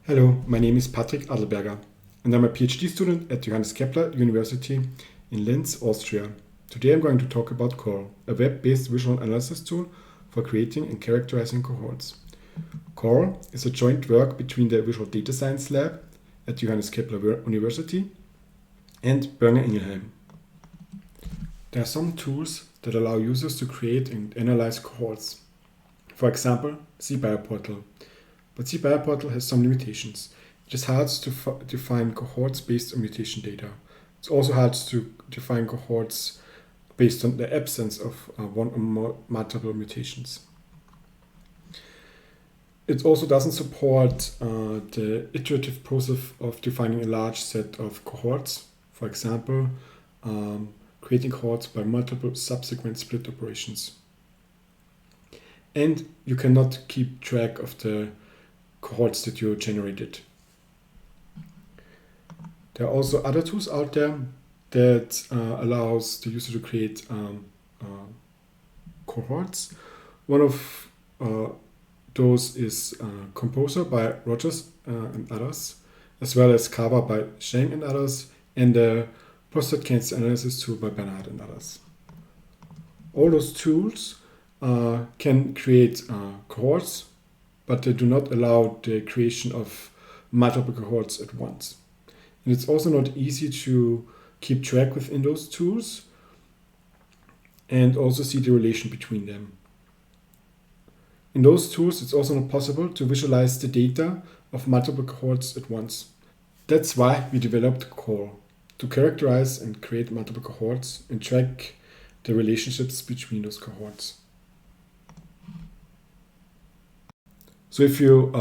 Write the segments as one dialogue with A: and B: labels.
A: Hello, my name is Patrick Adelberger, and I'm a PhD student at Johannes Kepler University in Linz, Austria. Today I'm going to talk about CORE, a web-based visual analysis tool for creating and characterizing cohorts. CORE is a joint work between the Visual Data Science Lab at Johannes Kepler University and Boehringer Ingelheim. There are some tools that allow users to create and analyze cohorts. For example, cBioPortal. But cBioPortal has some limitations. It is hard to define cohorts based on mutation data. It's also hard to define cohorts based on the absence of one or more multiple mutations. It also doesn't support the iterative process of defining a large set of cohorts. For example, creating cohorts by multiple subsequent split operations. And you cannot keep track of the cohorts that you generated. There are also other tools out there that allows the user to create cohorts. One of those is Composer by Rogers and others, as well as Kava by Sheng and others, and the prostate cancer analysis tool by Bernard and others. All those tools can create cohorts, but they do not allow the creation of multiple cohorts at once. And it's also not easy to keep track within those tools and also see the relation between them. In those tools, it's also not possible to visualize the data of multiple cohorts at once. That's why we developed CORE, to characterize and create multiple cohorts and track the relationships between those cohorts. So if you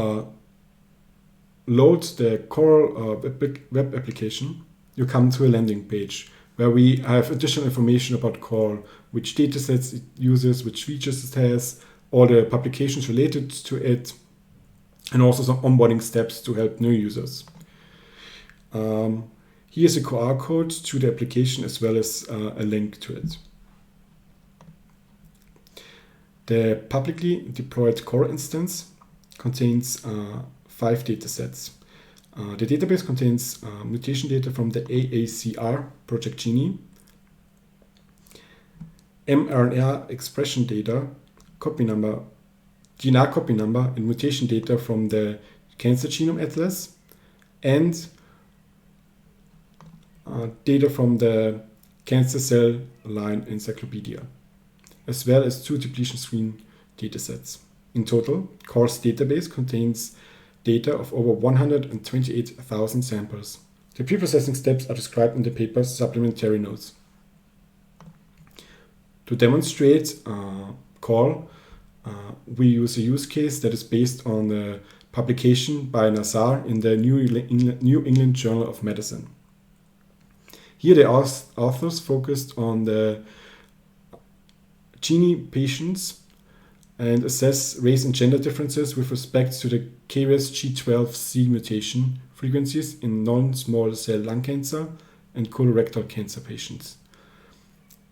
A: load the CORE web application, you come to a landing page where we have additional information about CORE, which datasets it uses, which features it has, all the publications related to it, and also some onboarding steps to help new users. Here's a QR code to the application as well as a link to it. The publicly deployed CORE instance contains 5 datasets. The database contains mutation data from the AACR Project Genie, mRNA expression data, copy number, GNR copy number, and mutation data from the Cancer Genome Atlas, and data from the Cancer Cell Line Encyclopedia, as well as 2 depletion screen datasets. In total, CORE's database contains data of over 128,000 samples. The pre-processing steps are described in the paper's supplementary notes. To demonstrate CORE, we use a use case that is based on the publication by Nazar in the New England Journal of Medicine. Here the authors focused on the Genie patients and assess race and gender differences with respect to the KRAS G12C mutation frequencies in non-small cell lung cancer and colorectal cancer patients.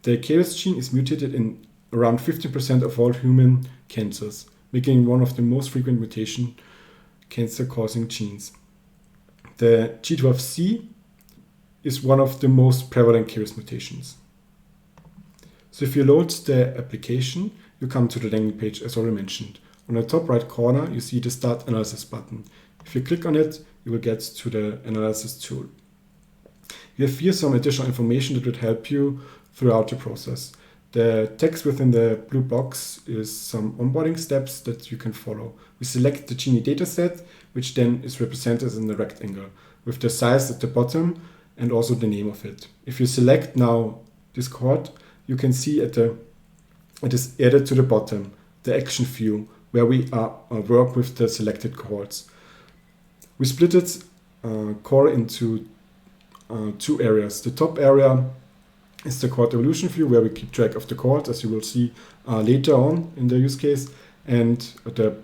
A: The KRAS gene is mutated in around 15% of all human cancers, making one of the most frequent mutation cancer-causing genes. The G12C is one of the most prevalent KRAS mutations. So if you load the application, you come to the landing page as already mentioned. On the top right corner, you see the Start Analysis button. If you click on it, you will get to the analysis tool. You have here some additional information that would help you throughout the process. The text within the blue box is some onboarding steps that you can follow. We select the Genie dataset, which then is represented in the rectangle, with the size at the bottom and also the name of it. If you select now this cohort, you can see it is added to the bottom, the action view, where we work with the selected cohorts. We split it CORE into 2 areas. The top area is the cohort evolution view, where we keep track of the cohort, as you will see later on in the use case, and the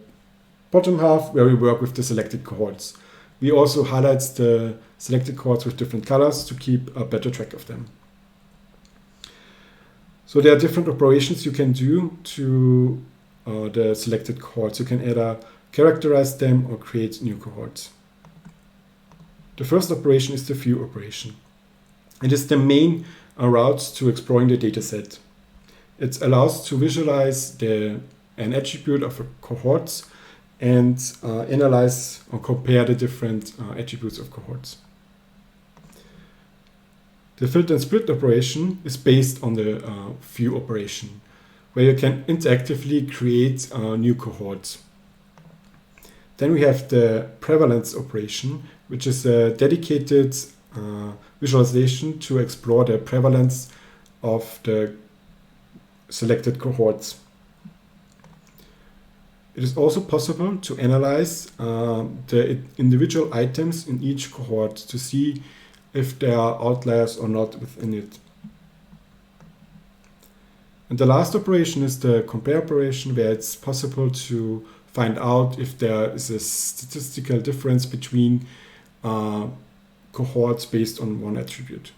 A: bottom half, where we work with the selected cohorts. We also highlight the selected cohorts with different colors to keep a better track of them. So there are different operations you can do to the selected cohorts. You can either characterize them or create new cohorts. The first operation is the view operation. It is the main route to exploring the dataset. It allows to visualize an attribute of a cohort and analyze or compare the different attributes of cohorts. The filter and split operation is based on the view operation, where you can interactively create new cohorts. Then we have the prevalence operation, which is a dedicated visualization to explore the prevalence of the selected cohorts. It is also possible to analyze the individual items in each cohort to see if there are outliers or not within it. And the last operation is the compare operation, where it's possible to find out if there is a statistical difference between cohorts based on one attribute.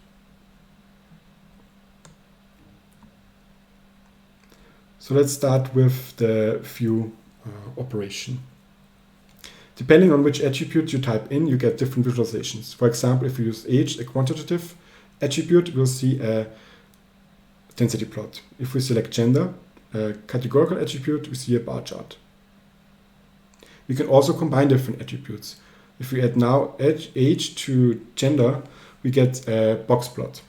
A: So let's start with the view operation. Depending on which attribute you type in, you get different visualizations. For example, if you use age, a quantitative attribute, we'll see a density plot. If we select gender, a categorical attribute, we see a bar chart. We can also combine different attributes. If we add now age to gender, we get a box plot.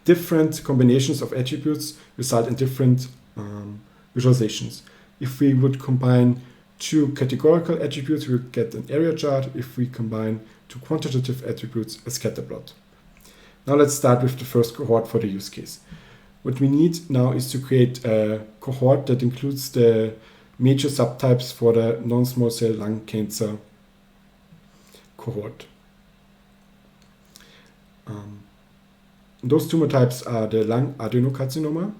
A: Different combinations of attributes result in different visualizations. If we would combine two categorical attributes, we would get an area chart. If we combine two quantitative attributes, a scatter plot. Now let's start with the first cohort for the use case. What we need now is to create a cohort that includes the major subtypes for the non-small cell lung cancer cohort. Those tumor types are the lung adenocarcinoma,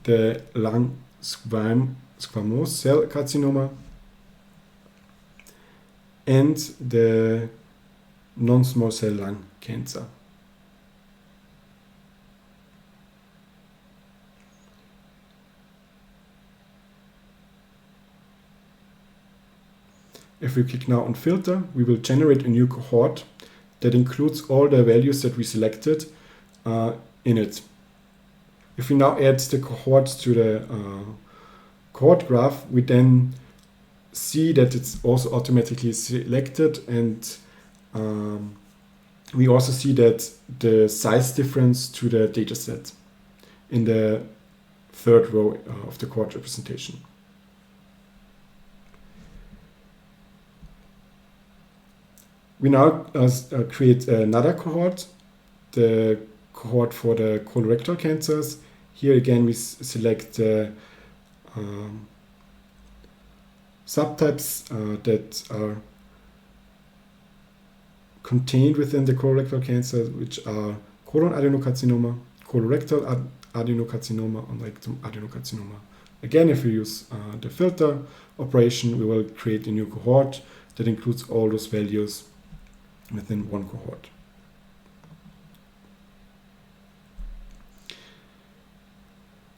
A: the lung squamous cell carcinoma, and the non-small cell lung cancer. If we click now on filter, we will generate a new cohort that includes all the values that we selected in it. If we now add the cohorts to the cohort graph, we then see that it's also automatically selected, and we also see that the size difference to the dataset in the third row of the cohort representation. We now create another cohort, the cohort for the colorectal cancers. Here again we select subtypes that are contained within the colorectal cancer, which are colon adenocarcinoma, colorectal adenocarcinoma, and rectum adenocarcinoma. Again, if we use the filter operation, we will create a new cohort that includes all those values within one cohort.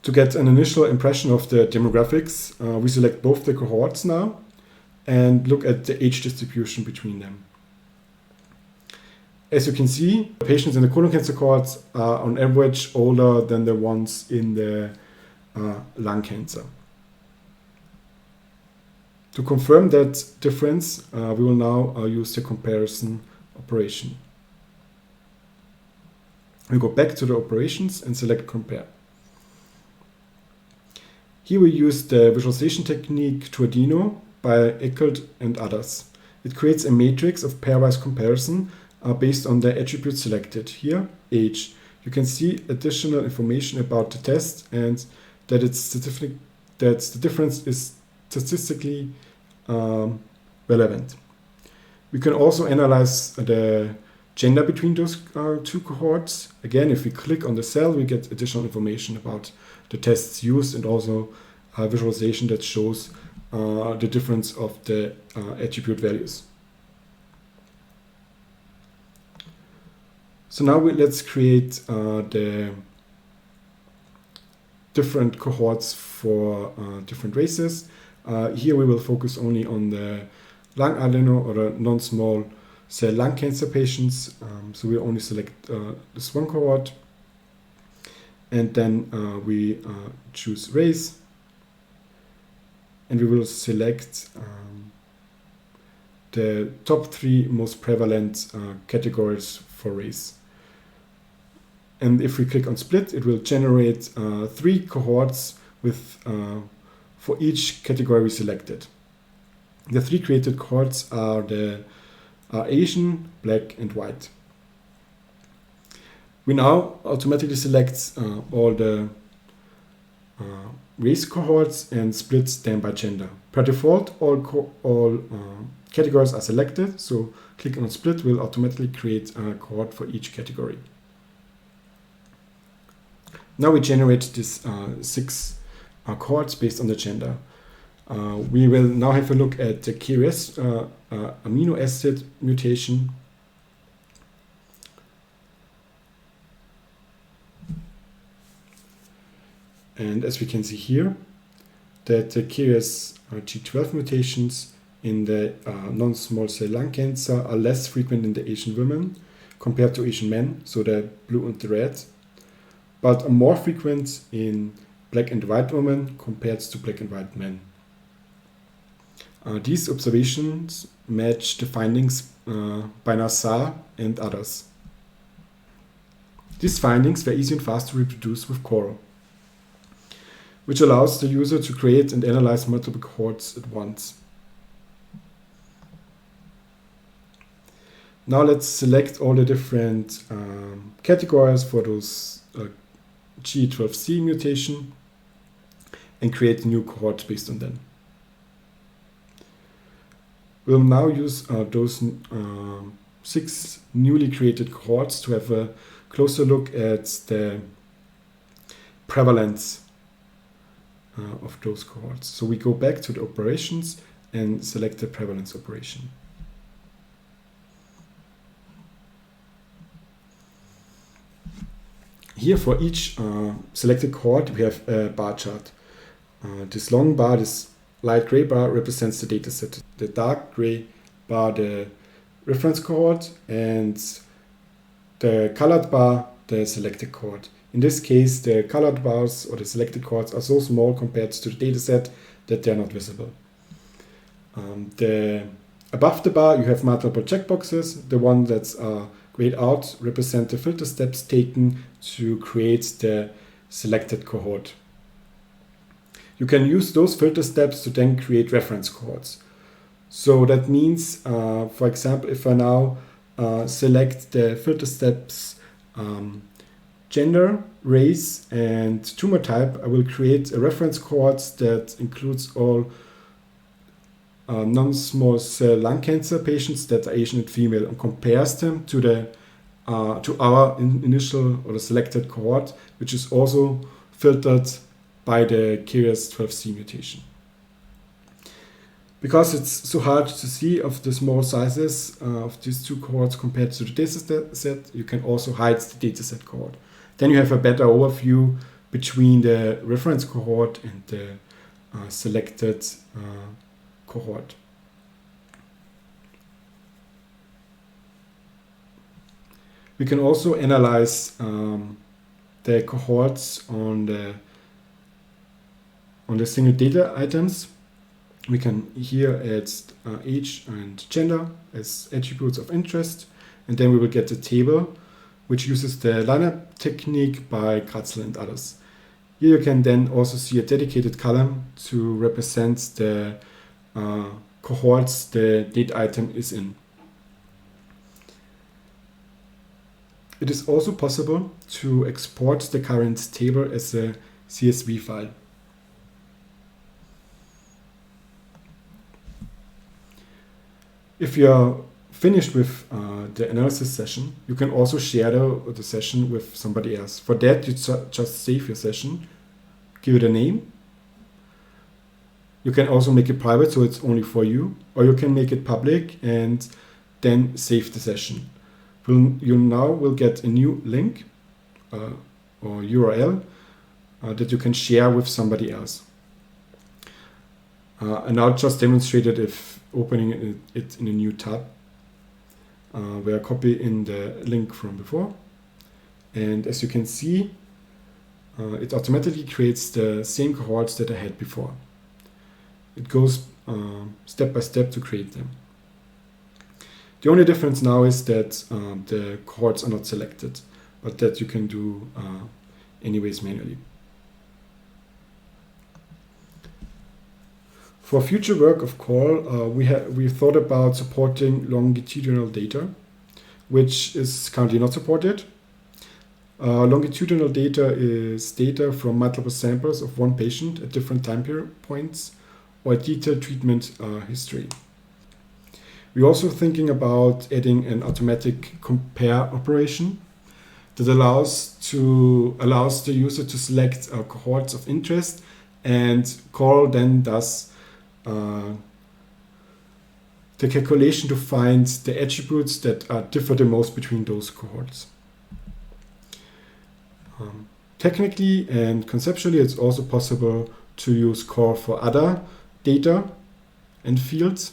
A: To get an initial impression of the demographics, we select both the cohorts now and look at the age distribution between them. As you can see, the patients in the colon cancer cohorts are on average older than the ones in the lung cancer. To confirm that difference, we will now use the comparison operation. We go back to the operations and select compare. Here we use the visualization technique Tordino by Eckelt and others. It creates a matrix of pairwise comparison based on the attributes selected. Here, age. You can see additional information about the test and that the difference is statistically relevant. We can also analyze the gender between those two cohorts. Again, if we click on the cell, we get additional information about the tests used and also a visualization that shows the difference of the attribute values. So now let's create the different cohorts for different races. Here we will focus only on the lung adeno or non-small cell lung cancer patients. So we only select this one cohort, and then we choose race, and we will select the top 3 most prevalent categories for race. And if we click on split, it will generate 3 cohorts with for each category we selected. The 3 created cohorts are Asian, Black, and White. We now automatically select all the race cohorts and split them by gender. Per default, all categories are selected, so clicking on split will automatically create a cohort for each category. Now we generate this 6 cohorts based on the gender. We will now have a look at the KRAS amino acid mutation. And as we can see here, that the KRAS G12 mutations in the non-small cell lung cancer are less frequent in the Asian women compared to Asian men, so the blue and the red, but are more frequent in Black and white women compared to Black and white men. These observations match the findings by Nassar and others. These findings were easy and fast to reproduce with Coro, which allows the user to create and analyze multiple cohorts at once. Now let's select all the different categories for those G12C mutation and create a new cohort based on them. We'll now use those 6 newly created cohorts to have a closer look at the prevalence of those cohorts. So we go back to the operations and select the prevalence operation. Here for each selected cohort we have a bar chart. This long bar, this light gray bar, represents the dataset. The dark gray bar, the reference cohort, and the colored bar, the selected cohort. In this case, the colored bars or the selected cohorts are so small compared to the dataset that they are not visible. Above the bar, you have multiple checkboxes. The one that's grayed out represent the filter steps taken to create the selected cohort. You can use those filter steps to then create reference cohorts. So that means, for example, if I now select the filter steps gender, race, and tumor type, I will create a reference cohort that includes all non-small cell lung cancer patients that are Asian and female, and compares them to our initial or the selected cohort, which is also filtered by the KRAS 12C mutation. Because it's so hard to see of the small sizes of these 2 cohorts compared to the dataset, you can also hide the dataset cohort. Then you have a better overview between the reference cohort and the selected cohort. We can also analyze the cohorts on the single data items. We can here add age and gender as attributes of interest, and then we will get a table which uses the lineup technique by Kratzel and others. Here you can then also see a dedicated column to represent the cohorts the data item is in. It is also possible to export the current table as a CSV file. If you are finished with the analysis session, you can also share the session with somebody else. For that, you just save your session, give it a name. You can also make it private, so it's only for you, or you can make it public and then save the session. You now will get a new link or URL that you can share with somebody else. And I'll just demonstrate it if opening it in a new tab where I copy in the link from before. And as you can see, it automatically creates the same cohorts that I had before. It goes step by step to create them. The only difference now is that the cohorts are not selected, but that you can do anyways manually. For future work of call, we thought about supporting longitudinal data, which is currently not supported. Longitudinal data is data from multiple samples of one patient at different time points or detailed treatment history. We're also thinking about adding an automatic compare operation that allows the user to select cohorts of interest, and call then does the calculation to find the attributes that differ the most between those cohorts. Technically and conceptually, it's also possible to use call for other data and fields.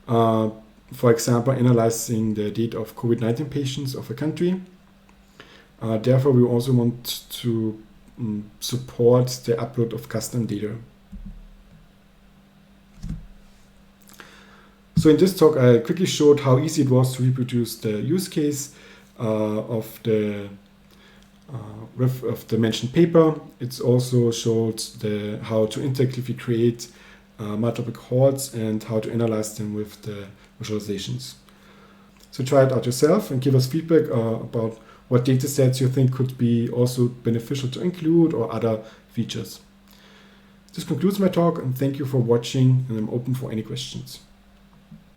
A: For example, analyzing the data of COVID-19 patients of a country. Therefore, we also want to support the upload of custom data. So in this talk, I quickly showed how easy it was to reproduce the use case of the mentioned paper. It also showed how to interactively create multiple cohorts and how to analyze them with the visualizations. So try it out yourself and give us feedback about what data sets you think could be also beneficial to include or other features. This concludes my talk, and thank you for watching, and I'm open for any questions.